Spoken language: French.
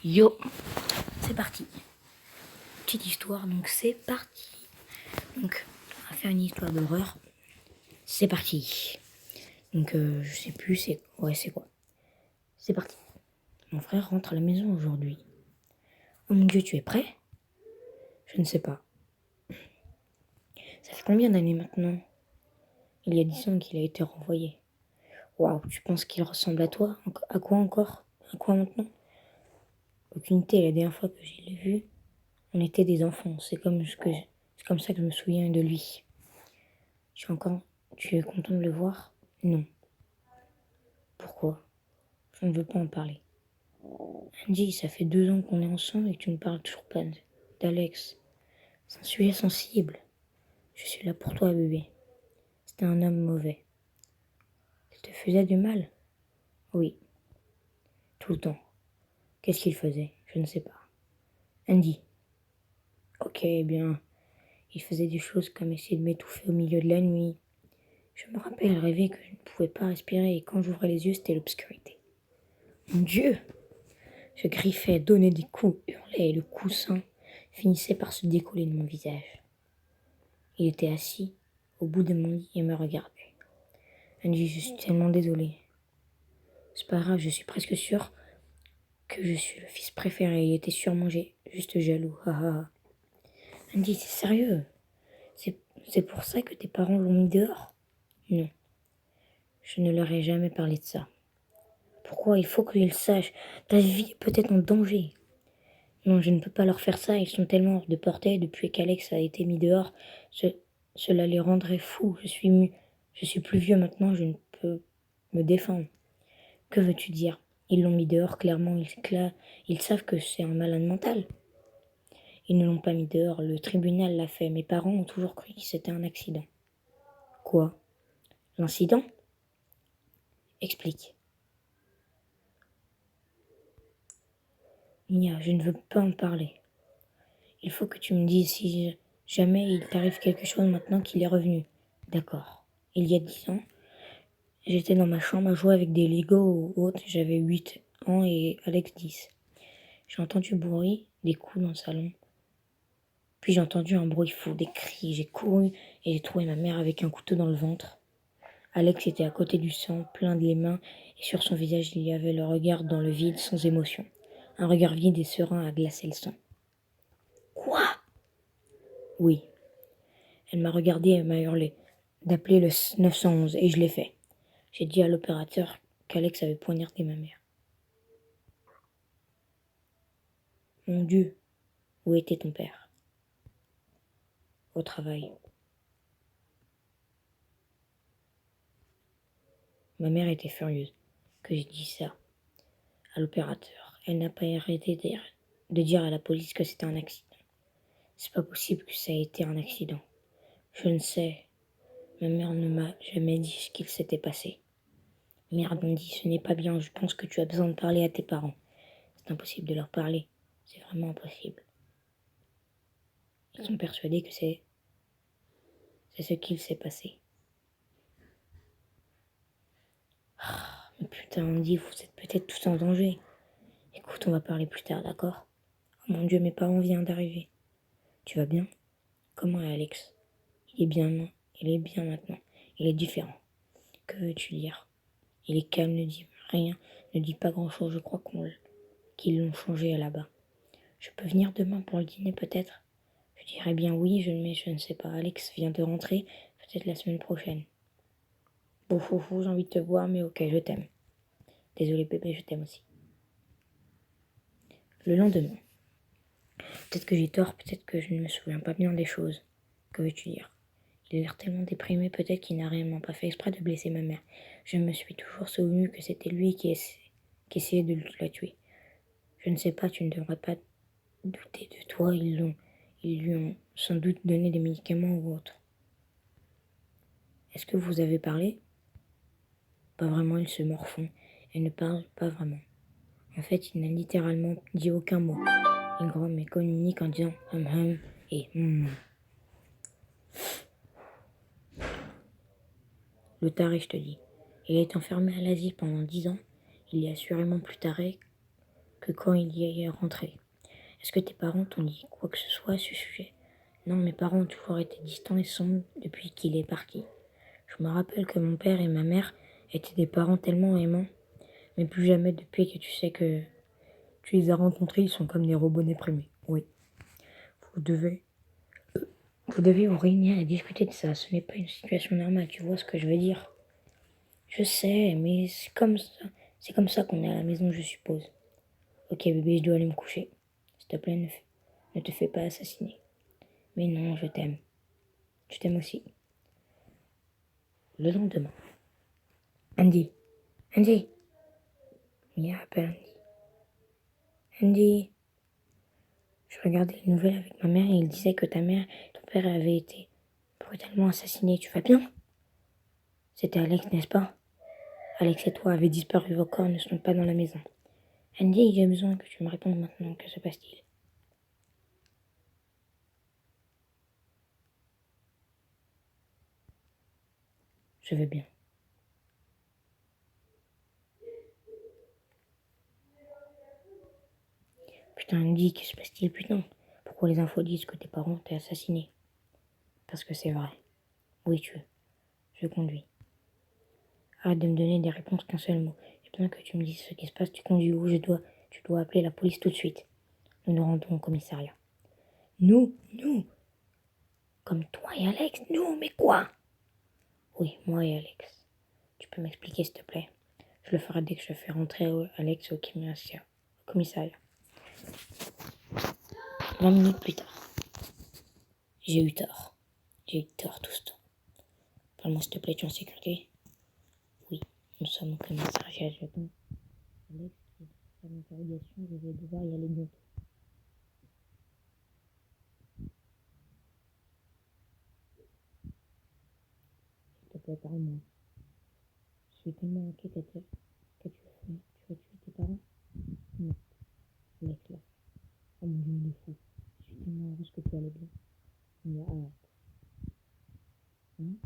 Yo, c'est parti. Petite histoire, donc c'est parti. Donc, on va faire une histoire d'horreur. C'est parti. Donc, je sais plus, c'est quoi. C'est parti. Mon frère rentre à la maison aujourd'hui. Oh mon Dieu, tu es prêt? Je ne sais pas. Ça fait combien d'années maintenant? Il y a 10 ans qu'il a été renvoyé. Waouh, tu penses qu'il ressemble à toi? À quoi encore? À quoi maintenant? Aucune idée, la dernière fois que je l'ai vu, on était des enfants. C'est comme ça que je me souviens de lui. Tu es content de le voir? Non. Pourquoi? Je ne veux pas en parler. Andy, ça fait 2 ans qu'on est ensemble et que tu ne parles toujours pas d'Alex. C'est un sujet sensible. Je suis là pour toi, bébé. C'était un homme mauvais. Il te faisait du mal? Oui, tout le temps. Qu'est-ce qu'il faisait? Je ne sais pas. Andy. Ok, bien. Il faisait des choses comme essayer de m'étouffer au milieu de la nuit. Je me rappelle rêver que je ne pouvais pas respirer et quand j'ouvrais les yeux, c'était l'obscurité. Mon Dieu! Je griffais, donnais des coups, hurlais et le coussin finissait par se décoller de mon visage. Il était assis au bout de mon lit et me regardait. Angie, je suis tellement désolée. C'est pas grave, je suis presque sûre que je suis le fils préféré. Il était sûrement juste jaloux. Andy, c'est sérieux? C'est pour ça que tes parents l'ont mis dehors? Non, je ne leur ai jamais parlé de ça. Pourquoi? Il faut qu'ils sachent. Ta vie est peut-être en danger. Non, je ne peux pas leur faire ça, ils sont tellement hors de portée depuis qu'Alex a été mis dehors. Cela les rendrait fous. Je suis plus vieux maintenant, je ne peux me défendre. Que veux-tu dire? Ils l'ont mis dehors, clairement, ils savent que c'est un malade mental. Ils ne l'ont pas mis dehors, le tribunal l'a fait. Mes parents ont toujours cru que c'était un accident. Quoi? L'incident? Explique. Mia, je ne veux pas en parler. Il faut que tu me dises si jamais il t'arrive quelque chose maintenant qu'il est revenu. D'accord. Il y a 10 ans, j'étais dans ma chambre à jouer avec des Lego ou autres. J'avais 8 ans et Alex 10. J'ai entendu bruit, des coups dans le salon. Puis j'ai entendu un bruit fou, des cris. J'ai couru et j'ai trouvé ma mère avec un couteau dans le ventre. Alex était à côté du sang, plein de les mains, et sur son visage il y avait le regard dans le vide, sans émotion. Un regard vide et serein à glacer le sang. Quoi? Oui. Elle m'a regardé et m'a hurlé d'appeler le 911 et je l'ai fait. J'ai dit à l'opérateur qu'Alex avait poignardé ma mère. Mon Dieu, où était ton père? Au travail. Ma mère était furieuse que j'ai dit ça à l'opérateur. Elle n'a pas arrêté de dire à la police que c'était un accident. C'est pas possible que ça ait été un accident. Je ne sais. Ma mère ne m'a jamais dit ce qu'il s'était passé. Merde, Andy, ce n'est pas bien. Je pense que tu as besoin de parler à tes parents. C'est impossible de leur parler. C'est vraiment impossible. Ils sont persuadés que c'est ce qu'il s'est passé. Mais putain, Andy, vous êtes peut-être tous en danger. Écoute, on va parler plus tard, d'accord? Oh mon Dieu, mes parents viennent d'arriver. Tu vas bien? Comment est Alex? Il est bien, non? Il est bien maintenant. Il est différent. Que veux-tu dire? Il est calme, ne dit rien, ne dit pas grand-chose. Je crois qu'ils l'ont changé là-bas. Je peux venir demain pour le dîner, peut-être? Je dirais bien oui, mais je ne sais pas. Alex vient de rentrer, peut-être la semaine prochaine. Bon, j'ai envie de te voir, mais ok, je t'aime. Désolé bébé, je t'aime aussi. Le lendemain. Peut-être que j'ai tort, peut-être que je ne me souviens pas bien des choses. Que veux-tu dire? Il a l'air tellement déprimé, peut-être qu'il n'a réellement pas fait exprès de blesser ma mère. Je me suis toujours souvenu que c'était lui qui essayait de la tuer. Je ne sais pas, tu ne devrais pas douter de toi, ils lui ont sans doute donné des médicaments ou autre. Est-ce que vous avez parlé? Pas vraiment, il se morfond et ne parle pas vraiment. En fait, il n'a littéralement dit aucun mot. Il gromme et communique en disant et Le taré, je te dis. Il est enfermé à l'asile pendant 10 ans. Il est assurément plus taré que quand il y est rentré. Est-ce que tes parents t'ont dit quoi que ce soit à ce sujet? Non, mes parents ont toujours été distants et sombres depuis qu'il est parti. Je me rappelle que mon père et ma mère étaient des parents tellement aimants, mais plus jamais depuis que tu sais que tu les as rencontrés, ils sont comme des robots déprimés. Oui, vous devez, vous devez vous réunir et discuter de ça. Ce n'est pas une situation normale, tu vois ce que je veux dire? Je sais, mais c'est comme ça qu'on est à la maison, je suppose. Ok bébé, je dois aller me coucher. S'il te plaît, ne te fais pas assassiner. Mais non, je t'aime. Je t'aime aussi. Le lendemain. Andy. Andy. Il appelle Andy. Andy. Je regardais les nouvelles avec ma mère et il disait que ta mère et ton père avaient été brutalement assassinés. Tu vas bien? C'était Alex, n'est-ce pas? Alex et toi avez disparu, vos corps ne sont pas dans la maison. Andy, j'ai besoin que tu me répondes maintenant. Que se passe-t-il? Je vais bien. Putain, Andy, que se passe-t-il, putain? Pourquoi les infos disent que tes parents t'ont assassiné? Parce que c'est vrai. Oui, je conduis. Arrête de me donner des réponses qu'un seul mot. J'ai besoin que tu me dises ce qui se passe. Tu conduis où? Tu dois appeler la police tout de suite. Nous nous rendons au commissariat. Nous, comme toi et Alex. Nous, mais quoi? Oui, moi et Alex. Tu peux m'expliquer, s'il te plaît? Je le ferai dès que je fais rentrer Alex au commissariat. 20 minutes plus tard. J'ai eu tort. J'ai eu tort tout ce temps. Parle-moi, s'il te plaît, tu es en sécurité? Oui, nous sommes au commissariat. Alex, qui fait l'interrogation, je vais devoir y aller bientôt. S'il te plaît, parle-moi. Je suis tellement inquiet, qu'as-tu fait? Tu vas tuer tes parents? Non, laisse-la. Oh mon Dieu, il est fou. Je suis tellement heureuse que tu allais bien. Mais arrête. Hein?